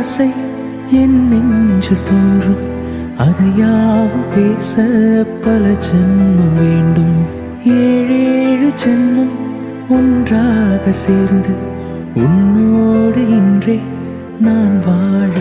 ஆசை என் நெஞ்சில் தோன்றும் அதையாவும் பேச பல ஜென்மம் வேண்டும். 7 ஜென்மம் ஒன்றாக சேர்ந்து உன்னோடு இன்றே நான் வாழ.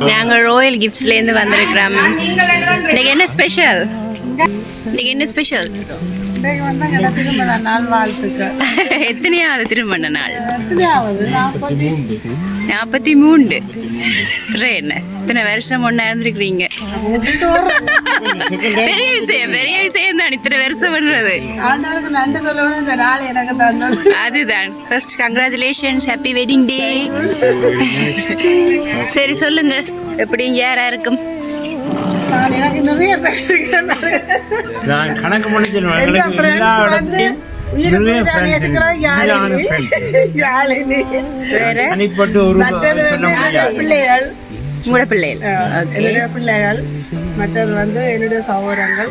நாங்கள் ராயல் கிஃப்ட்ஸ்லேருந்து வந்திருக்கிறோம். இன்னைக்கு என்ன ஸ்பெஷல்? இன்னைக்கு என்ன ஸ்பெஷல்? எத்தனையாவது திருமண நாள்? 43. என்ன இத்தனை வருஷம் ஒன்னா இருந்திருக்கிறீங்க. பெரிய விஷயம் தான் இத்தனை வருஷம் பண்றது. அதுதான் first congratulations, happy wedding day. சரி சொல்லுங்க, எப்படி யாரா இருக்கும்? நான் கணக்கு பண்ணி சொல்லுவேன். உங்களோட பிள்ளைகள் மற்றது வந்து என்னுடைய சகோதரங்கள்.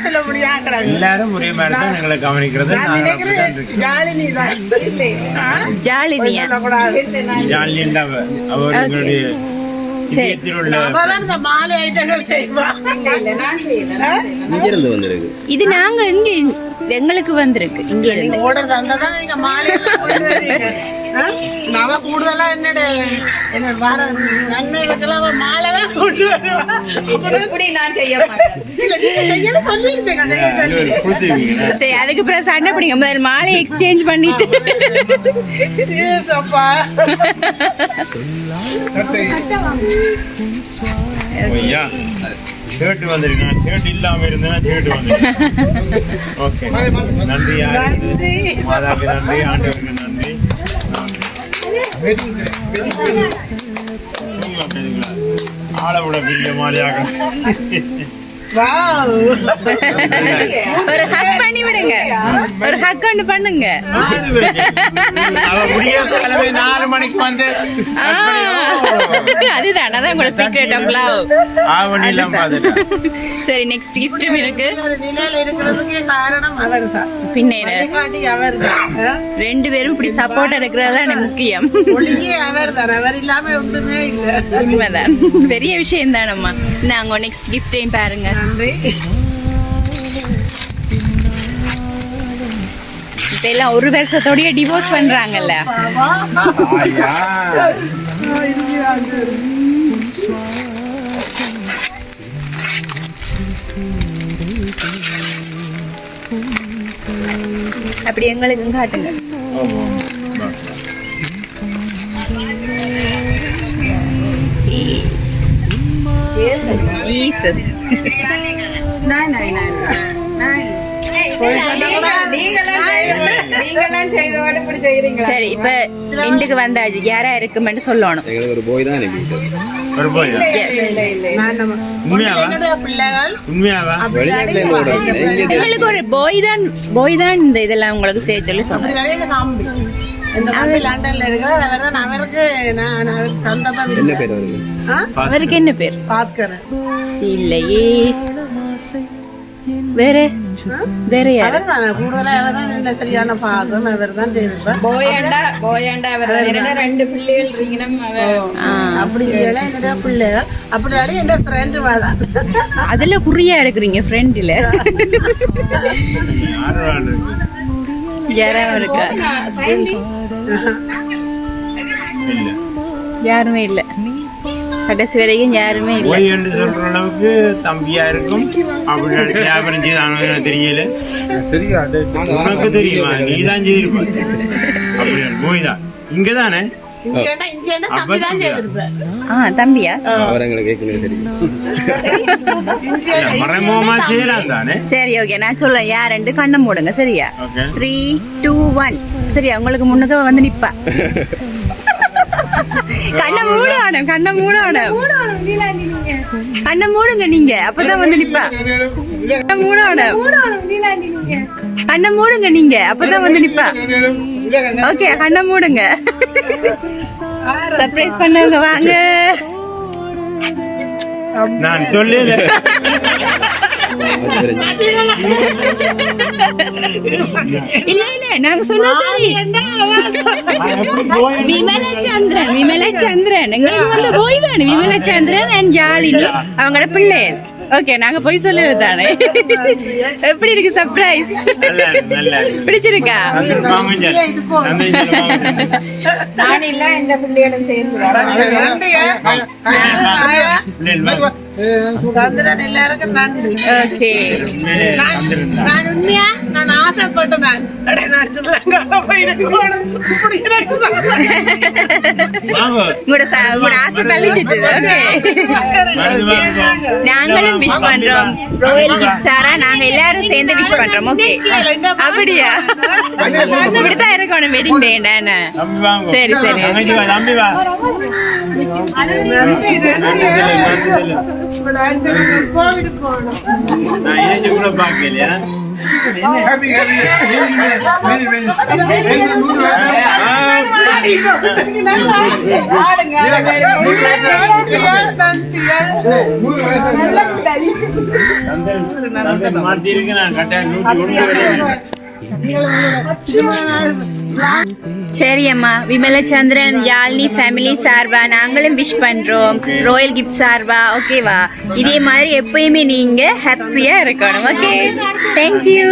சொல்ல முடியாது, எல்லாரும் ஒரே மாதிரி தான் எங்களை கவனிக்கிறது. இது நாங்க இங்க எங்களுக்கு வந்திருக்கு. இங்க இருந்து அவ கூடுதலா என்னோட நன்மைகளுக்கெல்லாம் மாலை தான் கொண்டு சரி, அதுக்கு பிறகு சண்டை பிடிங்க. முதல் மாலை எக்ஸ்சேஞ்ச் பண்ணிட்டு ஷர்ட் வந்திருக்கேன். ஷர்ட் இல்லாம இருந்தா ஷர்ட் வந்து ஓகே. நன்றி மாதாவுக்கு நன்றி, ஆண்டவருக்கு நன்றி. ஆளவிட பெரிய மாலையாக ஒரு ஹக் பண்ணி விடுங்க, ஒரு ஹக் ஒன்று பண்ணுங்க. 4 மணிக்கு வந்து அதுதான் அதான் உங்களோட சீக்ரெட் ஆஃப் லவ். சரி, நெக்ஸ்ட் கிஃப்ட் இருக்கு. பின்ன 2 பேரும் இப்படி சப்போர்ட் இருக்கிறது தான் முக்கியம். உண்மைதான், பெரிய விஷயம் தானம்மா. நாங்க நெக்ஸ்ட் கிஃப்டையும் பாருங்க. இப்ப எல்லாம் ஒரு வருஷத்தோடய டிவோர்ஸ் பண்றாங்கல்ல. ஐயா அப்படி எங்களுக்கும் காட்டுங்க. ஜீசஸ். சரி, இப்ப இண்டுக்கு வந்தாச்சு. யாரா இருக்குமென்னு சொல்லணும். ஒரு போய் தான் ஒரு போய் உண்மையாவா பிள்ளைகள் உண்மையாவா எங்களுக்கு ஒரு போய் தான் இந்த இதெல்லாம் உங்களுக்கு செய்ய சொல்லி சொன்னேன். லண்டன்ல இருக்கிறார். அவருக்கு சொந்தமா என்ன பேர் அவருக்கு? அவருக்கு என்ன பேர்? பாஸ்கரன். இல்லையே, வேற யாரு? கூடுதலா அவர்தான் சரியான பாசம். அவர் தான் செய்திருப்பார். ரெண்டு பிள்ளைகள் இருக்கணும். அப்படி என்னுடைய பிள்ளைகள் அப்படி என் ஃப்ரெண்டு வாதான். அதுல குறியா இருக்கிறீங்க ஃப்ரெண்ட்ல. யாரும் இருக்கா? யாருமே இல்ல. கடைசி வரைக்கும் யாருமே இல்ல. போய் என்று சொல்ற அளவுக்கு தம்பியா இருக்கும். அப்படி வியாபாரம் செய்தானு தெரியல. தெரியாது, உனக்கு தெரியுமா? நீதான் செய்திருப்ப. அப்படி போய் தான் இங்கதானே. தம்பியா? மறைமுகமா செய்யலாம் தானே. சரி, ஓகே, நான் சொல்றேன். யாருன்னு கண்ணை மூடுங்க. சரியா? 3, 2, 1. சரியா? உங்களுக்கு முன்னுக்கு வந்து நிப்பா. கண்ணை மூடணும், கண்ணை மூடுங்க நீங்க. அப்பதான் வந்து நிப்பா. கண்ணை மூடுங்க நீங்க. அப்பதான் வந்து நிப்பா. ஓகே, கண்ணை மூடுங்க. சர்ப்ரைஸ் பண்ணுங்க, வாங்க. நான் சொல்லல. இல்ல நாங்க சொன்னோம். சரி, விமலச்சந்திரன் எங்களுக்கு வந்து போய் தானே. விமலச்சந்திரன் அண்ட் யாழினி அவங்களோட பிள்ளைகள். ஓகே, நாங்க போய் சொல்லல தானே. எப்படி இருக்கு சர்ப்ரைஸ்? பிடிச்சிருக்கா? நான் இல்ல, இந்த பிள்ளைகளும் சந்திரன் எல்லாருக்கும் நன்றி. ஓகே, நான் உண்மையா நான் ஆசைப்பட்டேன். உங்களோட ஆசை பழிச்சிட்டு. ஓகே, நாங்களும் விஷ் பண்றோம். ராயல் கிஃப்ட் சாரா நாங்க எல்லாரும் சேர்ந்து விஷ் பண்றோம். ஓகே, அப்படியா? இப்படித்தான் இருக்கணும் வெட்டிங் டே. சரி சரி, மாத்திருக்கு. நான் கட்டாயம் 101 சரி அம்மா. விமலச்சந்திரன் யாழினி ஃபேமிலி சார்பா நாங்களும் விஷ் பண்றோம். ராயல் கிஃப்ட் சார்பா. ஓகேவா? இதே மாதிரி எப்பயுமே நீங்க ஹாப்பியா இருக்கணும். Okay, thank you.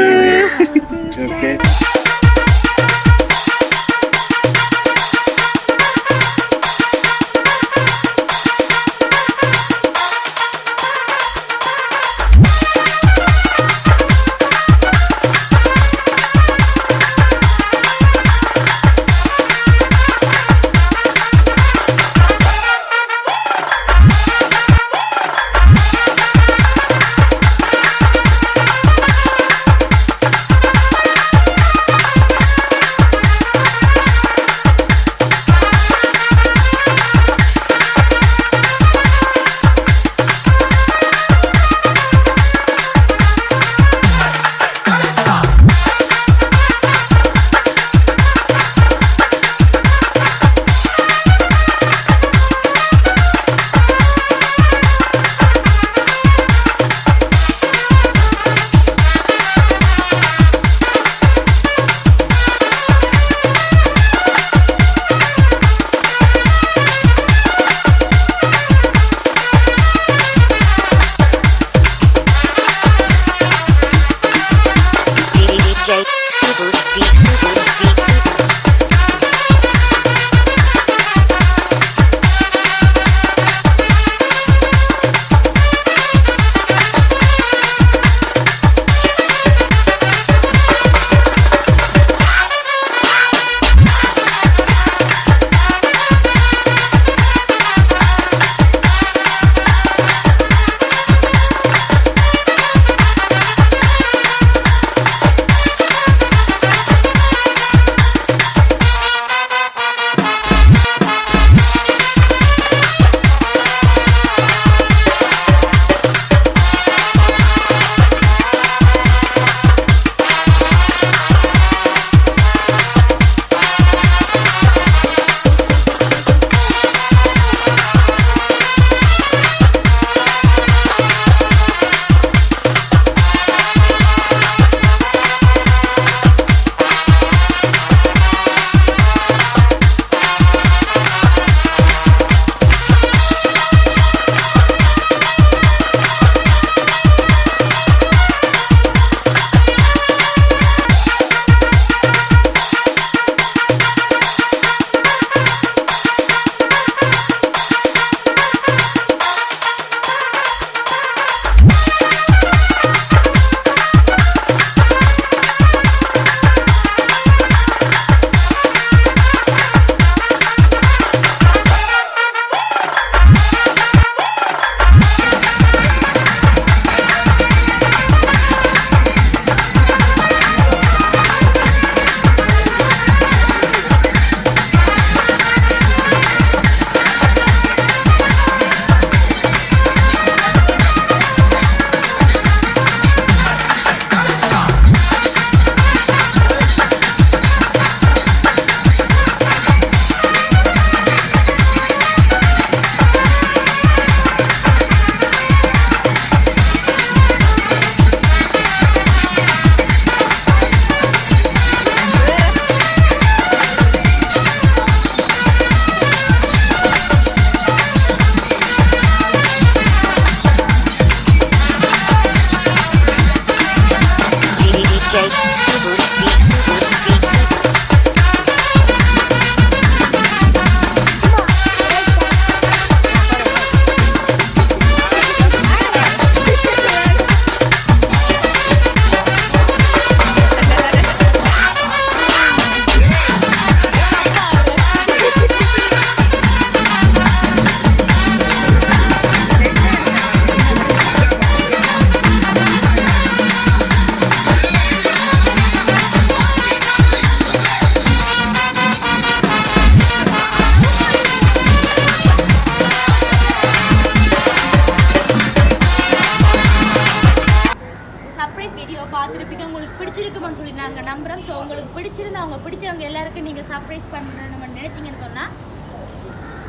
பிடிச்சிருக்குன்னு சொல்லி நாங்கள் நம்புகிறோம். ஸோ உங்களுக்கு பிடிச்சிருந்தா அவங்க பிடிச்சவங்க எல்லாருக்கும் நீங்கள் சர்ப்ரைஸ் பண்ணணும்னு நினச்சிங்கன்னு சொன்னால்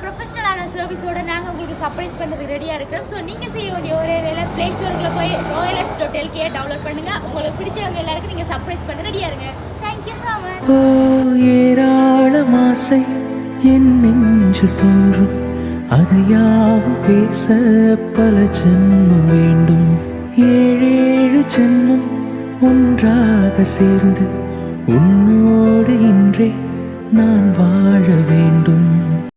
ப்ரொஃபஷனலான சர்வீஸோட நாங்கள் உங்களுக்கு சர்ப்ரைஸ் பண்ணுறது ரெடியாக இருக்கிறோம். ஸோ நீங்கள் செய்ய வேண்டிய ஒரே வேலை ப்ளே ஸ்டோருக்குள்ள போய் royalex.lk டவுன்லோட் பண்ணுங்கள். உங்களுக்கு பிடிச்சவங்க எல்லாருக்கும் நீங்கள் சர்ப்ரைஸ் பண்ண ரெடியாக இருங்க. Thank you so much. ஓ ஏராளம் ஆசை என் நெஞ்சில் தோன்றும் அதையாவும் பேச பல ஜென்மம் வேண்டும். 7 ஜென்மம் ஒன்றாக சேர்ந்து உன்னோடு இன்றே நான் வாழ வேண்டும்.